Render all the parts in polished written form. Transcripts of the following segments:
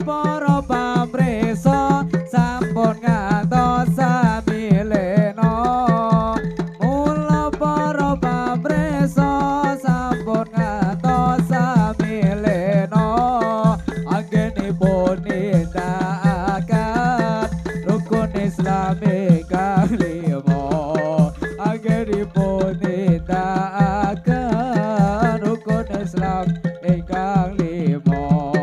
para pamresa sampun ngantos samilena mula para pamresa sampun ngantos samilena anggenipun nindakaken rukun Islami kang lima anggenipun nindakaken rukun Islam ingkang lima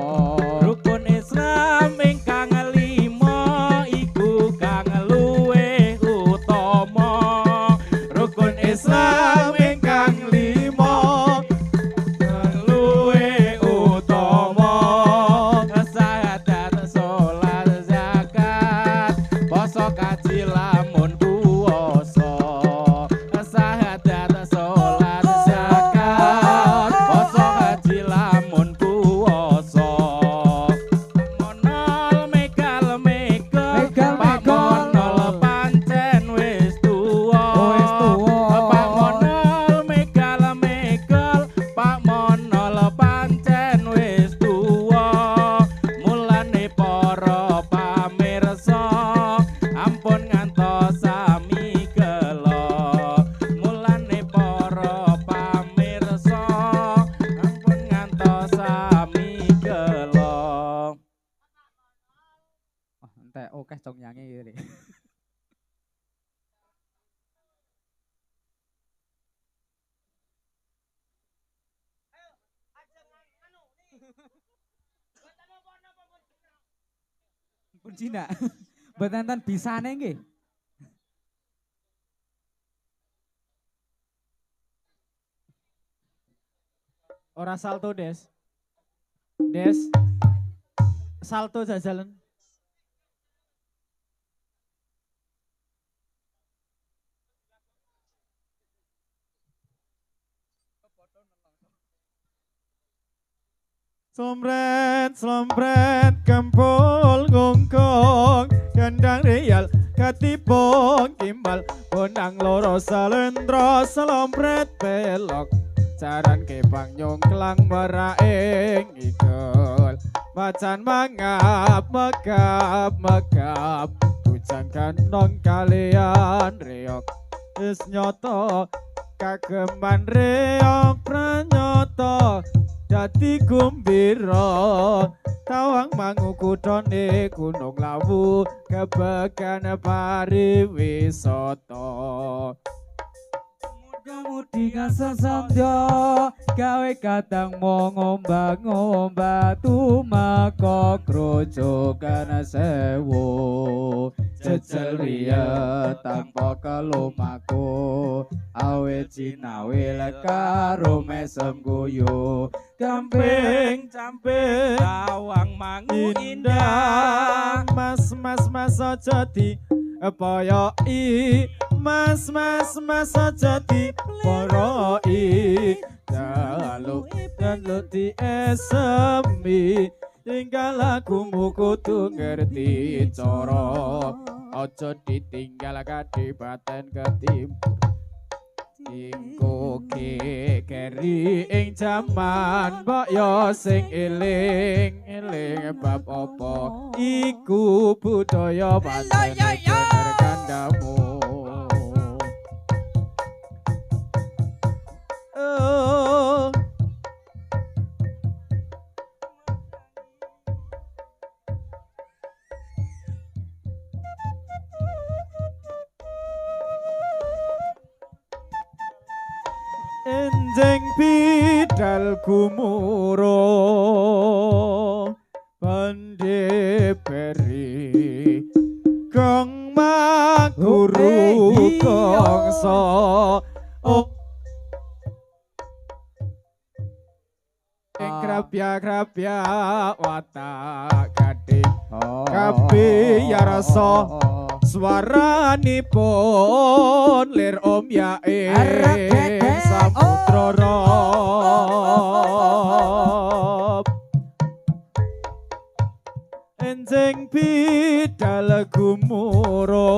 Rukun Islam ingkang lima iku kang luwih utama. Rukun Islam ingkang lima kang luwih utama. Sahadat, salat, zakat, poso, kaji, lamun puasa. Sahadat, salat, zakat, poso, kaji, lamun puasa. Monol megal megal Pak Monol pancen wis tuwa. Pak Monol megal megal Pak Monol pancen wis tuwa. Mulane para pamirsa ampun ngantos sami kelo. Mulane para pamirsa ampun ngantos sami kelo. entek akeh cong nyanyi iki. Pun Cina. Mboten enten bisane nggih. Ora salto, Des. Des. Salto jajalan. Slompret, slompret, kempul ngungkung, gendang rial, katipung kimbal, bonang loro salendro, slompret belok, jaran kebang nyongklang meraing ikul, macan mangap, megap, megap, bujang kandong kalian reok, is nyoto, kageman reok pranyoto, dadi gumbira tawang mangu kutone gunung lawu kebekan pariwisata Mudi ngasasandya gawe kadang ngomba-ngomba tumaka krojokan sewu jejel riya tanpa kelumaku awe cinawe karo mesem guyu gamping camping tawang mangu indah. mas aja di poyoki mas aja di poroi dalu di esemi tinggal lakumu kudu ngerti cara aja ditinggal kadipaten ketimur Ingko keri ing jaman mbok yo sing eling bab apa iku budaya pancen bener kandamu oh. Enjing bidal gumuro pandhe beri gong maguru kongso oh krapya watak gading kabeh ya rasa swaranipun lir om yae saputra rop enjing bidal gumuro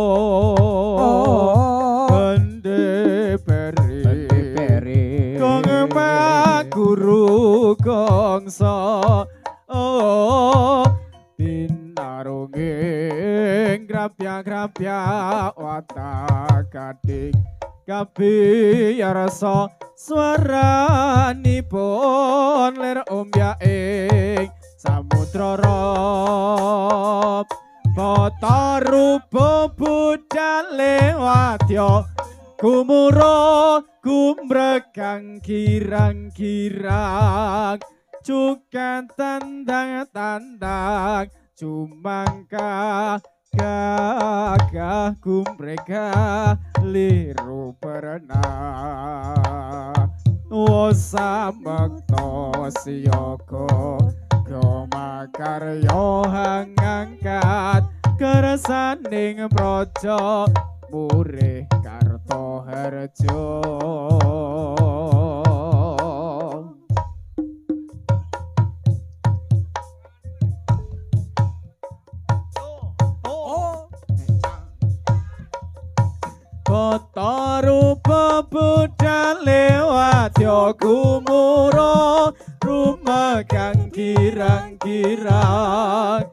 bende peri kong maguru kongso oh Dongeng grapya watak kading kabiyarsa swaranipun lir ombyaing samudra rop bata rupa budale wadya kumuro gumregang girang-girang cukan tandang-tandang cumangka gagah gumrega liru berenang wasamekta siyaga gomakarya hangangkat kersaning praja murih Kartoharjo. Bata rupa budale wadya gumura rumegang girang-girang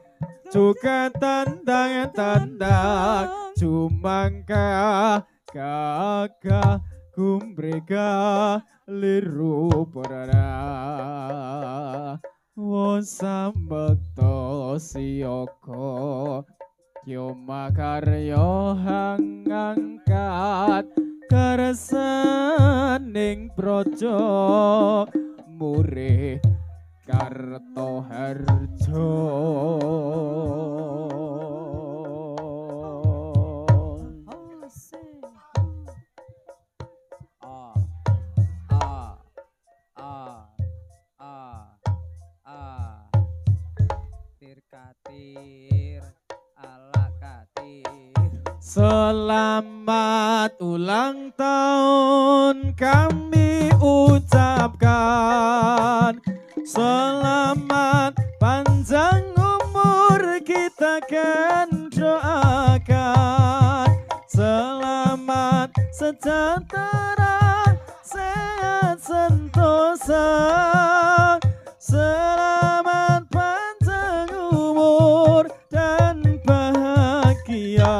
juga tandang-tandang cumangka gagah gumbrega liru berada wasamekta siyaga Yo makarya hangangkat kersaning praja murih Kartoharjo. Tir-katir ala katir. Selamat ulang tahun kami ucapkan. Selamat panjang umur kita kan doakan. Selamat sejahtera sehat sentosa. Selamat panjang umur dan bahagia.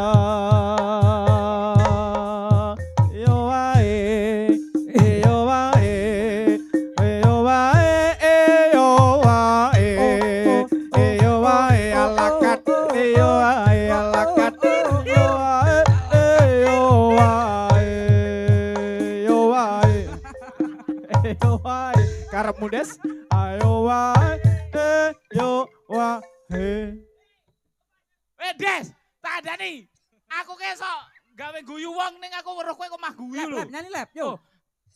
Yo wae, yo wae, yo wae, yo wae, yo wae alakat, yo wae alakat, yo wae, yo wae, yo wae, yo wae. Karepmu Des, ayo wae, yo wae. Des, tak ada nih. Aku kesok gawe guyu wong ning aku weruh kowe kok mah guyu lho. Nyanyi lep, yo.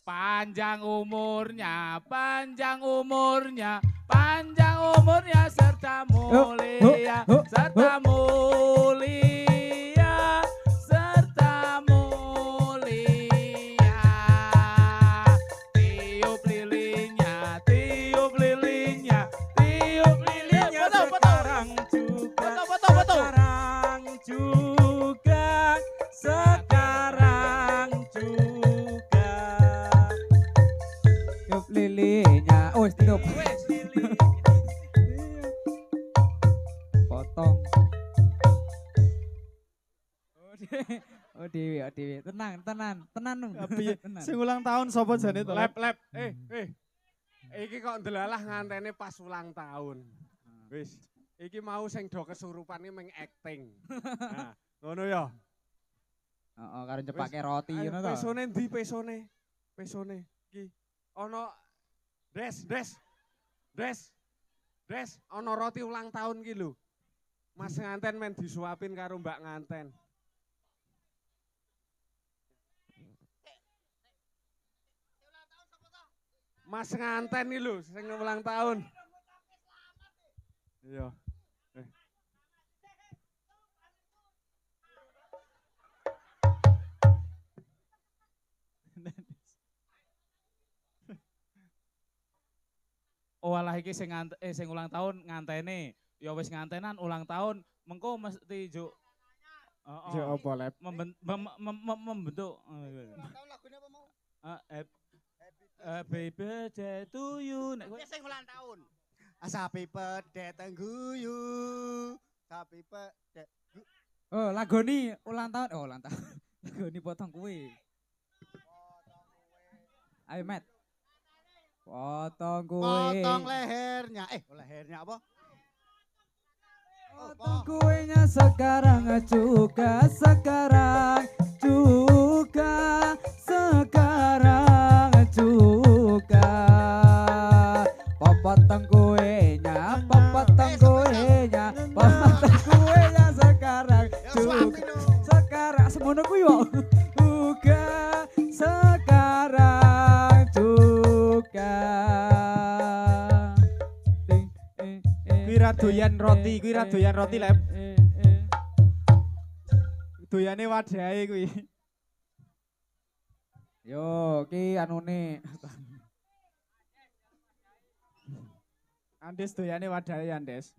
Panjang umurnya, panjang umurnya, panjang umurnya serta mulia, serta mulia, serta mulia. Tiup lilinnya, tiup lilinnya, tiup lilinnya. Sekarang juga, sekarang juga, sekarang juga. Tiup lilinnya. Oh, tiup. Wes lili. Potong. Oh Dewi, tenang, tenan nung. Tenan. Sing ulang tahun sapa jane to? Lep. Iki kok ndelalah ngantene pas ulang tahun. Wis, iki mau sing do kesurupan iki meng acting. Nah, ngono ya. Heeh, karo cepake roti ngono to. Pesone ndi pesone? Pesone iki ana Des, ana roti ulang tahun ki lho. Mas nganten men disuapin karo Mbak nganten. Mas nganten iki lho sing ulang tahun. Iya. Oh alah iki sing sing ulang tahun ngantene. Ya wis ngantenan ulang tahun mengko mesti juk Jo apa Lep? membentuk Tahun lagunya apa mau? happy birthday to you. Nek kowe Sing ulang tahun. Happy birthday to you. Kapipe dek. Oh, lagoni ulang tahun. Oh, ulang tahun. Lagoni potong kue. Ayo, Matt. Potong kue. Potong lehernya. Lehernya apa? Potong kuenya sekarang juga, sekarang juga, sekarang juga. Potong kuenya, potong kuenya, potong kuenya sekarang juga, sekarang semono kuwi kok. Juga, sekarang juga. Kuwi ra doyan roti, kuwi ra doyan roti lep. Doyane wadahe kuwi. Yo, ki anune. Andes doyane wadahe Andes.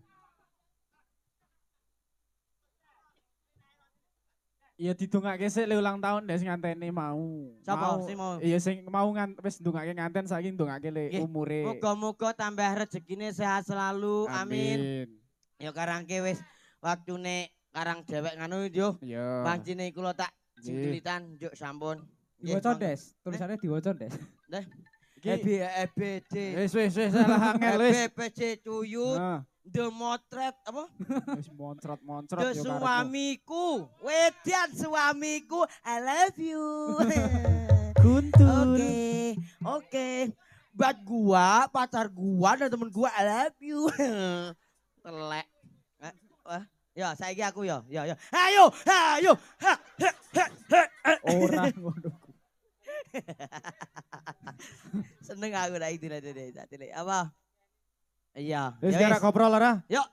Iya didongake sik le ulang tahun Des nganteni mau. Sapa sing mau? Iya sing mau wis ndongake nganten saiki ndongake le Nggih. umure. Muga-muga tambah rezekine sehat selalu. Amin. Yo karangke wis waktune karang dewek ngono yo. Iya. Pancine kula tak Nggih. jingkelitan yuk sampun. Diwaca Des, tulisannya diwaca Des. Iki EBD. Wis salah angel wis. EBPC cuyut. Nah, The Motret apa? wis moncrot-moncrot The yo karepmu. suamiku. Wedian suamiku. I love you. Guntur. Oke. Buat gua, pacar gua dan temen gua I love you. Telek. Ya, saiki aku ya. Ayo. Ora ngono. Seneng aku nek iki apa? Iya. Wis Ya gerak koprol ora? Yuk.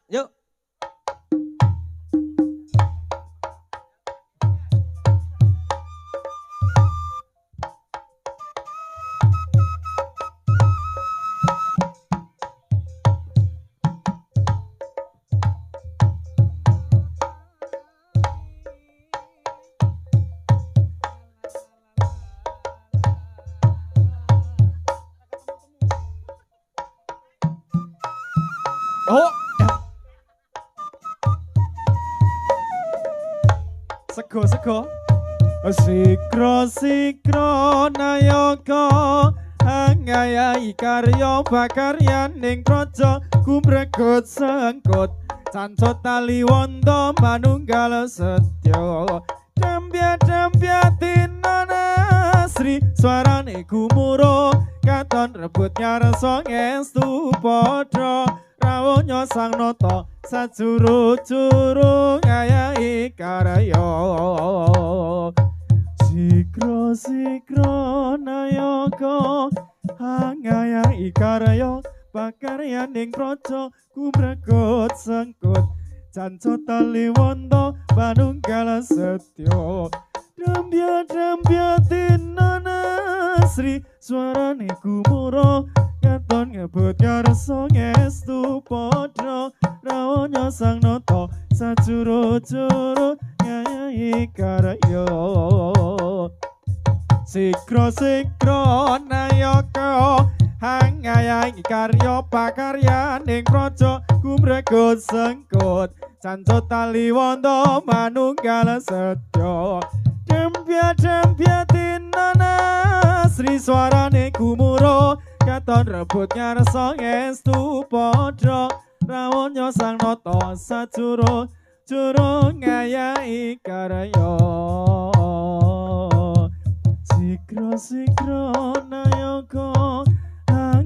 Oh. Sego. Sikro nayaka angayai karya pakaryan ning praja kumregut sengkut cancut tali wanda manunggal setya dambya tinana sri swarane gumuro katon rebut nyarsa ngestu padha rawuhnya sang nata sajuru-juru ngayahi karya sikro nayaka ngayahi karya pakaryaning praja kumregut sengkut cancut tali wanda manunggal setya dambya tinana sri swarane gumuro katon ngebut ngarsa ngestu padha rawuhnya sang nata sajuru-juru ngayahi karya sikro nayaka ngayahi karya pakaryaning praja kumregut sengkut cancut tali wanda manunggal setya dambya tinana sri swarane gumuro katon rebut ngarsa ngestu padha rawuhnya sang nata sajuru-juru ngayahi karya sikro nayaka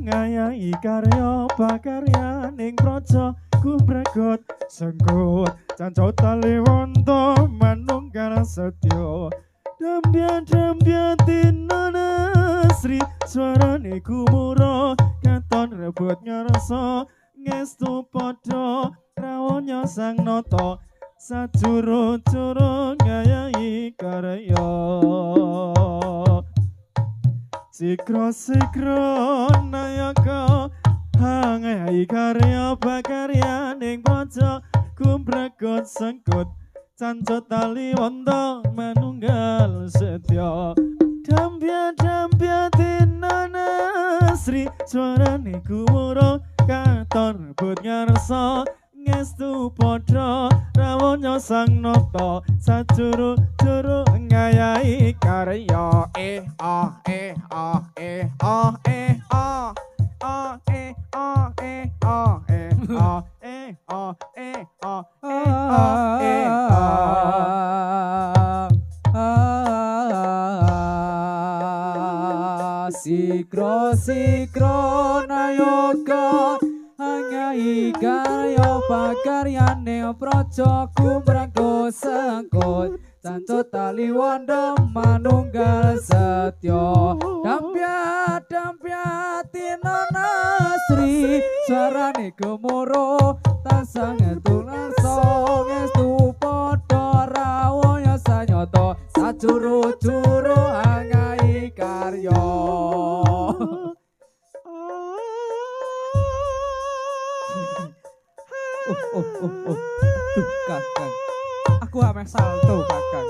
ngayahi karya pakaryaning praja kumregut sengkut cancut tali wanda manunggal setya dambya tinana sri swarane gumuro katon rebut ngarsa ngestu padha rawuhnya sang nata sajuru-juru ngayahi karya sikro nayaka ngayahi karya pakaryaning praja kumregut sengkut cancut tali wanda manunggal setya dambya tinana sri swarane gumuro katon rebut ngarsa ngestu padha rawuh sang nata sajuru-juru ngayahi karya Sikro sikro nayoga angai karya pakaryane praja kumranggo sengkut Sanco tali wanda manunggal setya dampya tinana sri suarane gemuruh tansah ngetulan songestu padha rawuh sanyata sajuru-juru angai karya Duh, Kakang. Aku ame salto, Kakang.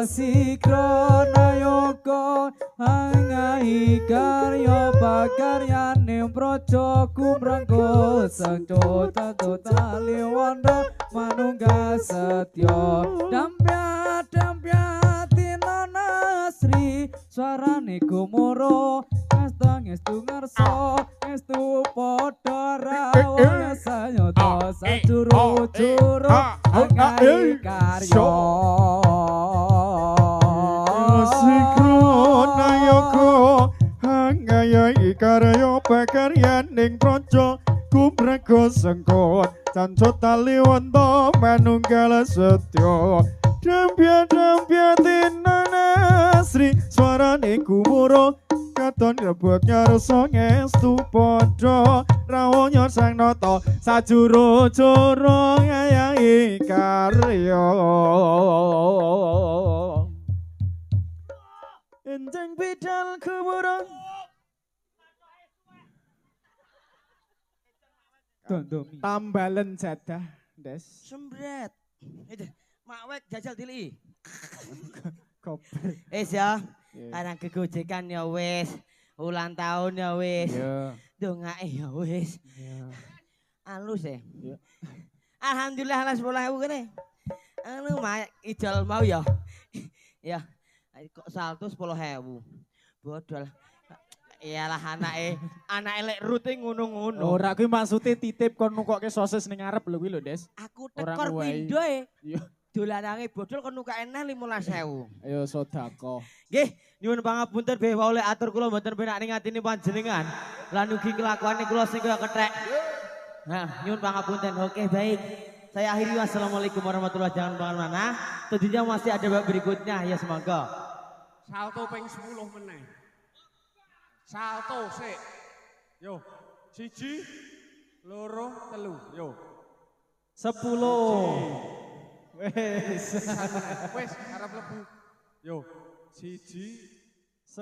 Sikro nayoga angai karya pakaryane praja kumranggo sanco tali wanda manunggal setya dampya tinana sri suarane gemuruh ngestu ngarsa ngestu padha rawuh sanyata sajuru-juru angai karya Sikrona yoga angayahi karya pakaryaning praja kumrangga sengkut sanco tali wanda manunggal setya dampya tinana sri suarane gumuruh katon rebut nyarsa ngestu padha rawuh sang nata sajuru-juru ngayahi karya enjing bidal kuburung Dondomi tambalen jadah Des Sembret. Itu makwek jajal dili. koper Ya, arang kegojekan ya wis, ulang tahun ya wis. ya Dongake ya wis. Alus ya. Ya. Alhamdulillah lah 10.000 kene. Anu mak ijol mau ya. Ya. Kok salto 10.000. Bodol. Iyalah anake lek rute ngono-ngono. ora kuwi maksude titip kon nukokke sosis ning ngarep lho kuwi lho Des Aku Orang tekor wae. pindho e. iya Dolanange bodol kon nukake neh 15.000. ayo sedekah Nggih, nyuwun pangapunten Beh wae atur kula mboten penak ning atine panjenengan. Lan ugi kelakuane kula sing kaya kethek. Nah, nyuwun pangapunten. Oke, baik. Saya akhiri wassalamualaikum warahmatullahi wabarakatuh. Mana? Tentunya masih ada bab berikutnya ya semoga. Salto ping 10 meneh. Salto sik. Yo, 1 2 3 yo. 10 wes Wis arep lebu. Yo, 1 10